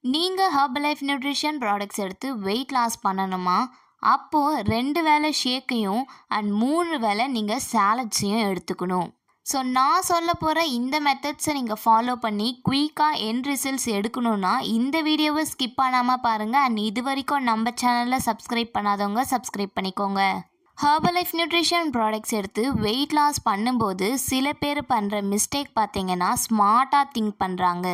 நீங்கள் Herbalife nutrition products எடுத்து weight loss பண்ணணுமா? அப்போது 2 வேளை ஷேக்கையும் அண்ட் 3 வேளை நீங்கள் சாலட்ஸையும் எடுத்துக்கணும். ஸோ நான் சொல்ல போகிற இந்த மெத்தட்ஸை நீங்கள் ஃபாலோ பண்ணி குயிக்காக எண்ட் ரிசல்ட்ஸ் எடுக்கணுன்னா இந்த வீடியோவை ஸ்கிப் பண்ணாமல் பாருங்கள். அண்ட் இது வரைக்கும் நம்ம சேனலில் சப்ஸ்கிரைப் பண்ணாதவங்க சப்ஸ்கிரைப் பண்ணிக்கோங்க. ஹெர்பலைஃப் நியூட்ரிஷன் ப்ராடக்ட்ஸ் எடுத்து வெயிட் லாஸ் பண்ணும்போது சில பேர் பண்ணுற மிஸ்டேக் பார்த்தீங்கன்னா ஸ்மார்ட்டாக திங்க் பண்ணுறாங்க.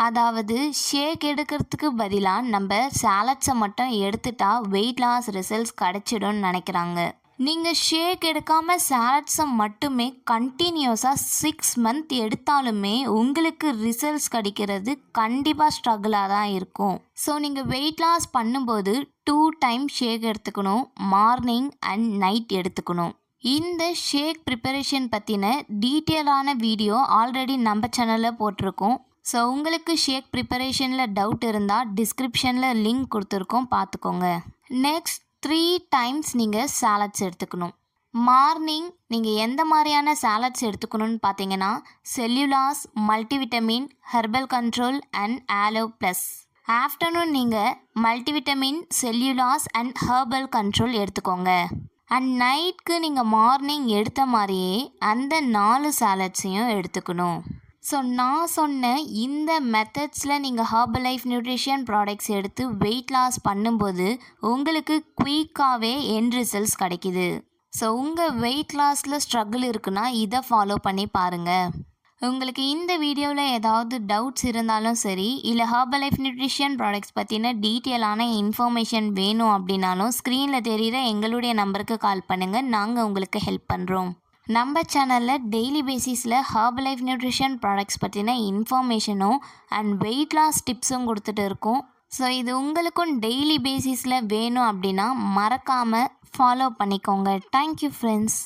அதாவது ஷேக் எடுக்கிறதுக்கு பதிலாக நம்ம சாலட்ஸை மட்டும் எடுத்துட்டா வெயிட் லாஸ் ரிசல்ட்ஸ் கிடச்சிடும்னு நினைக்கிறாங்க. நீங்கள் ஷேக் எடுக்காமல் சாலட்ஸை மட்டுமே கண்டினியூஸாக 6 மந்த் எடுத்தாலுமே உங்களுக்கு ரிசல்ட்ஸ் கிடைக்கிறது கண்டிப்பாக ஸ்ட்ரகிளாக தான் இருக்கும். ஸோ நீங்கள் வெயிட் லாஸ் பண்ணும்போது 2 டைம் ஷேக் எடுத்துக்கணும். மார்னிங் அண்ட் நைட் எடுத்துக்கணும். இந்த ஷேக் ப்ரிப்பரேஷன் பற்றின டீட்டெயிலான வீடியோ ஆல்ரெடி நம்ம சேனலில் போட்டிருக்கோம். ஸோ உங்களுக்கு ஷேக் ப்ரிப்பரேஷனில் டவுட் இருந்தால் டிஸ்கிரிப்ஷனில் லிங்க் கொடுத்துருக்கோம், பார்த்துக்கோங்க. நெக்ஸ்ட் 3 டைம்ஸ் நீங்கள் சாலட்ஸ் எடுத்துக்கணும். மார்னிங் நீங்கள் எந்த மாதிரியான சாலட்ஸ் எடுத்துக்கணும்னு பார்த்தீங்கன்னா cellulose, multivitamin, herbal control and aloe plus. Afternoon நீங்கள் multivitamin, cellulose and herbal control எடுத்துக்கோங்க. அண்ட் நைட்க்கு நீங்கள் மார்னிங் எடுத்த மாதிரியே அந்த 4 சாலட்ஸையும் எடுத்துக்கணும். ஸோ நான் சொன்ன இந்த மெத்தட்ஸில் நீங்கள் ஹெர்பலைஃப் நியூட்ரிஷன் ப்ராடக்ட்ஸ் எடுத்து வெயிட் லாஸ் பண்ணும்போது உங்களுக்கு குயிக்காகவே எண்ட் ரிசல்ட்ஸ் கிடைக்கிது. ஸோ உங்கள் வெயிட் லாஸில் ஸ்ட்ரகிள் இருக்குன்னா இதை ஃபாலோ பண்ணி பாருங்கள். உங்களுக்கு இந்த வீடியோவில் ஏதாவது டவுட்ஸ் இருந்தாலும் சரி, இல்லை ஹெர்பலைஃப் நியூட்ரிஷன் ப்ராடக்ட்ஸ் பற்றின டீட்டெயிலான இன்ஃபர்மேஷன் வேணும் அப்படின்னாலும் ஸ்க்ரீனில் தெரிகிற எங்களுடைய நம்பருக்கு கால் பண்ணுங்கள், நாங்கள் உங்களுக்கு ஹெல்ப் பண்ணுறோம். நம்ம சேனலில் டெய்லி பேசிஸில் ஹெர்பலைஃப் நியூட்ரிஷன் ப்ராடக்ட்ஸ் பற்றின இன்ஃபர்மேஷனும் அண்ட் வெயிட் லாஸ் டிப்ஸும் கொடுத்துட்டு இருக்கோம். ஸோ இது உங்களுக்கும் டெய்லி பேசிஸில் வேணும் அப்படின்னா மறக்காமல் ஃபாலோ பண்ணிக்கோங்க. Thank you friends.